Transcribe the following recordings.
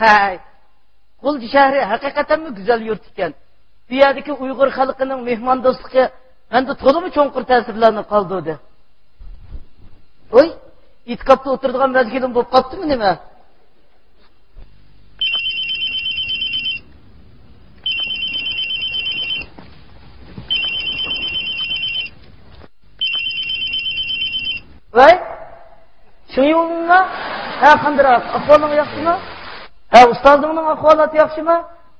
Hay. Gulji shahri haqiqatanmi güzel yurt ekan. Bu yerdagi Uyg'ur xalqining mehmondostligi menda to'liq cho'nqur ta'sirlanib qoldi dedi. Oy, itkapda o'tiradigan mazgilim bo'lib qoptimi nima? Vay? Shuyunga? Ha, qanday ahvoling yaxshimi? Ha, ustozingning ahvolati yaxshimi?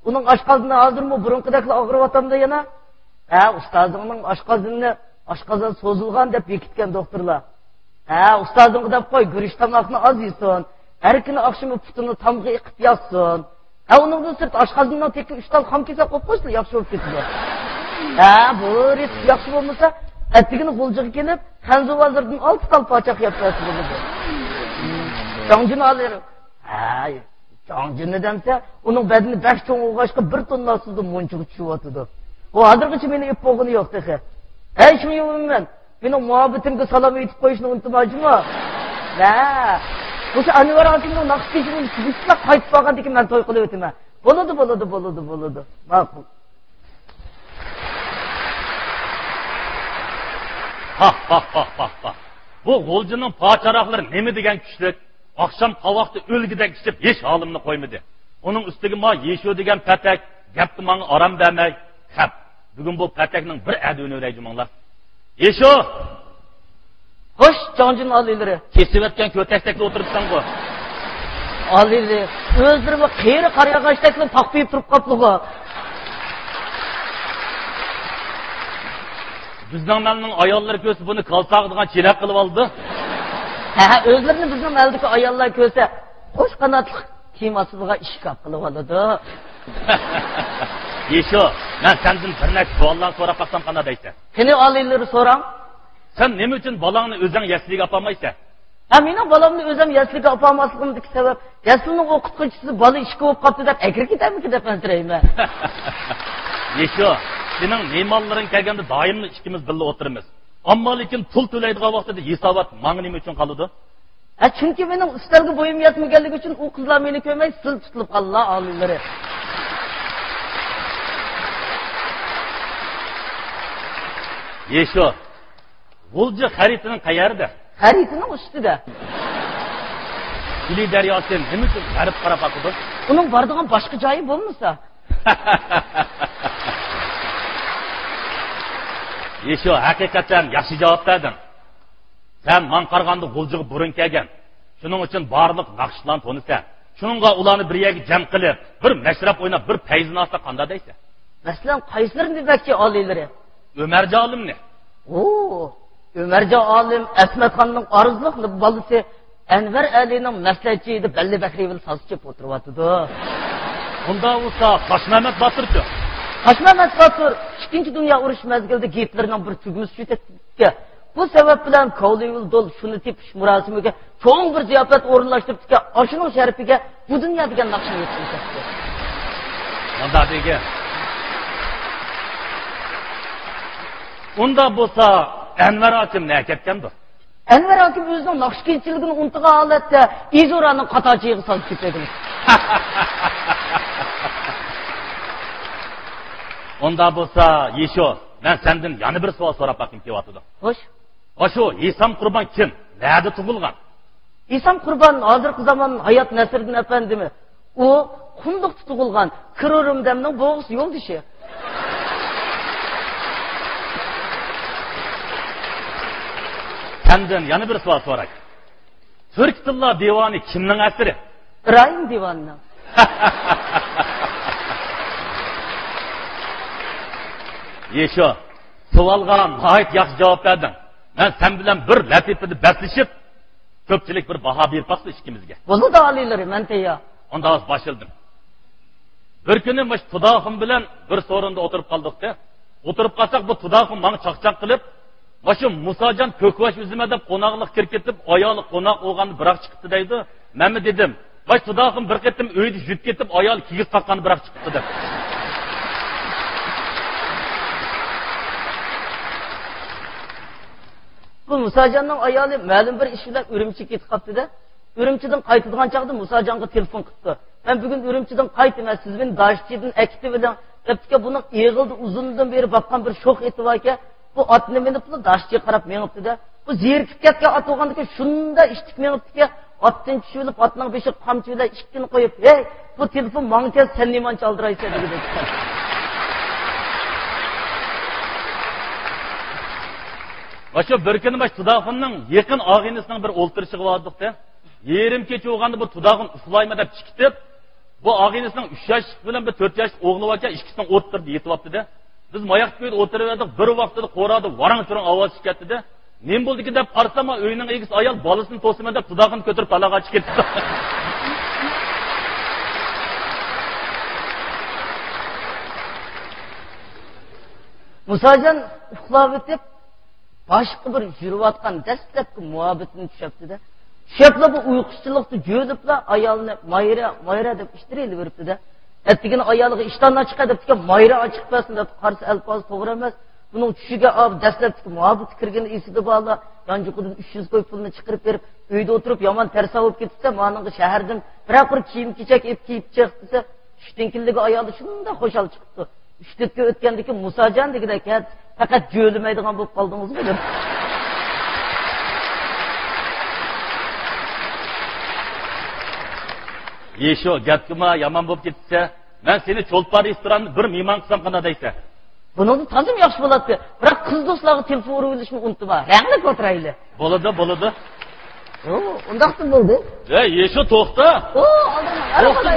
Uning oshqozoni hozirmi burunqidaklar og'riyotamda yana? Ha, ustozingning oshqozon so'zilgan deb bekitgan doktorlar. Ha, ustozingga deb qo'y, gurish tomoqni oz yesin. Har kuni oqshom putini tomga iqib yotsin. Ha, uningdan sirt oshqozondan tekki 3 tal xom kelsa qo'yib qo'ysa yaxshi bo'lib ketadi. Ha, bu ret yaxshi bo'lmasa, attigini g'uljiga kelib, Xanzu vazirdan 6 tal pochaq yapasi bo'ladi. Jonjini olar. Ha, jonjini demsa, uning badani 5 cho'ng o'g'ashqa 1 tonna suvda munchiq tushyotdi. O hozirgacha meni ep bo'g'ini yo'q dedi. Ey shuyimman, mening muhabbatimga salom aytib qo'yishni unutmajmi? La, bu Anvar akimning naqshkishini bislab qaytib qolgandan keyin men to'y qilib o'taman. Bo'ladi. Ma'qul. Ha. Bu g'uljining pocharoqlari nima degan kuchlik? Akşam qavoqda o'lgidek ichib hech holimni qo'ymadi. Uning ustiga mo yesho degan patak, gapni menga aram bermay, xap. Bugun bu patakning bir adini o'rayjimanglar. Yesho! Xo'sh, jonjin olilari. Kesib o'tgan ko'takda o'tiribsan-ku. Olili, o'zlari qiyri qarag'ashtakni taqpib turib qopluga. Bizning malning ayollari ko'rsa buni qalsaqdigan chelak qilib oldi. Ha, o'zlarini bizning maldagi ayollar ko'rsa, qo'sh qanotli kiymasizga ishkab qilib oladi. Yesho, men sendan bir nechta savollar so'rab qolsam qanday deysan? Qani olinglar so'ram. Sen nima uchun balangni o'zing yasliga olmaysan? Ha, mening balamni o'zim yasliga olmasligimdagi sabab, yaslining o'qituvchisi bola ishga o'qib qoldi deb agir ketamiki deb antirayman. Yesho, sening mehmonlaring kelganda doimli ikkimiz birga o'tiramiz. Ammo lekin pul to'laydigan vaqtida hisobot menga nima uchun qoladi? Ha, chunki mening ustalga bo'yim yetmaganligi uchun u qizlar meni ko'rmay sil tutilib qoldilar olimlari. Yesho, g'ulji xaritining qayerda? Xaritining ustida. Guli daryosi nima uchun g'arib qarab oqdi? Uning boradigan boshqa joyi bo'lmasa. Yesho, haqiqatan yaxshi javob berding. Sen men qaraganda g'uljiga burun kelgan. Shuning uchun barliq naqshlarni to'nisan. Shuningga ularni bir yerga jam qilib, bir mashrab o'ynab, bir payzini olsa qanday deysan? Masalan, qaysilarini demakchi oliylari? Ömerci olimni. Oo, Ömerci olim Asmatxonning Arzliq bolasi Anvar Alining maslahatchi edi, Balli Bakriyevil sazchib o'tiryapti. Bunda bo'lsa Toshmamat Boturchi. Toshmamat Botur 2-Dünya urush mazgilida Gitlerning bir tugmasi tutatdi. Bu sabab bilan Kovliyul dol shuni tepish murosimiga cho'ng bir ziyofat o'rinlashtiribdi. Oshining sharafiga bu dunyo degan naqshni yetkazdi. Bunda degan Unda bo'lsa Anvar Akim ne ketgandir? Anvar Akim o'zining naqshchiligini unutgan holatda Izuraning qatochiga solib ketdi. Unda bo'lsa Yesho, men sendan yana bir savol so'rab bakım kelyapti. Xo'sh. Shu Isom Qurbon kim? Nerede tug'ilgan? Isom Qurbon hozirgi zamon Hayot Nasriddin afandimi? U Qunduqda tug'ilgan, Kirorumdamning bo'g'is yo'ldishi. Senden yana bir savol so'rak. Türk tilla divani kimning asiri? Rahim divanining. Yesho, savolga nihoyat yaxshi javob berding. Men sen bilan bir latifani baslashib, ko'pchilik bir baho berib qo'ysa ikkimizga. Bo'ladi oliylari, men tayyor. Onda o'z boshildim. Bir kuni mush Tudoxim bilan bir so'rinda o'tirib qoldik-da. O'tirib qolsak bu Tudoxim menga chaqchaq qilib, "Başı Musajon ko'kvash uzima deb qo'noqlik kirib ketib, ayoli qo'noq o'g'ani biroq chiqibdi" deydi. Men dedim, "Baş Tudoxim bir qitim uyda yutib ketib, ayol kigiz taqqani biroq chiqibdi" deb. Bu Musajonning ayoli ma'lum bir ish bilan Urumchiga ketib qoldi-da. Urumchidan qaytadigan chaqda Musajonga telefon qildi. Ben bugün Ürümçi'den qaytım, siz beni Daşçı'dan ekti bilen, hepsi bunun eğildi uzundan beri bakkan bir şok eti var ki, bu atını menip de Daşçı'ya karab menipti de, bu zerkip ketken at olgandı ki, şunda içtik menipti ki, attan düşülüp, atının beşi kamçıyla içkini koyup, hey, bu telefon manken sen liman çaldıraysa dedi. Başka bir kuni baş Tudağınның yakın ağinisining bir o'ltirishig'i bordiqda. Yerim kecha o'g'anda bu Tudağın uxlayma deb chiqib, bu ağinisining 3 yosh bilan bir 4 yosh o'g'li bor ekan, ikkisini o'tirib yetyapti-da. Biz moyoq qo'yib o'tiraverdik, bir vaqtida qo'radi, varang-turang ovoz chiqatdi-da. Nim bo'ldiki deb qarsam, uyning egisi ayol bolasini to'siman deb Tudağını ko'tarib talaga chiqib ketdi. Musajan uxlab o'tib başqa bir yürüyatgan dastlabki muhabbetini tushapti-da. Tushapla bu uyquchilikni jo'dibla ayolni Mayra deb ishtirayli beribdi-da. Ettigini ayoliga ishtondan chiqa debdi, Mayra ochiq bo'lsin deb qarshi alfoz to'g'ri emas. Buning tushiga olib dastlabki muhabbet kirgani esida balla, yanjuqidan 300 qo'y pulni chiqarib berib, uyda o'tirib yomon tarsa bo'lib ketsa, meningga shahardan bir kiyim-kechak kiyib chiqdi. Tushdinkiligi ayoli shunda xo'shal chiqibdi. 3 dakika o'tgandan keyin Musajan degidek faqat jo'limaydigan bo'lib qoldingizmi deb. Yesho gapkima yomon bo'lib ketsa, men seni Cho'lpar restoranni bir mehmon qilsam qana deysan. Buni tazim yaxshi bo'ladi. Biroq qiz do'stlarga telefon urishni unutma. Ranglik o'tirayli. Bo'ladi. Undaqda bo'ldi. Yesho to'xta. To'xta.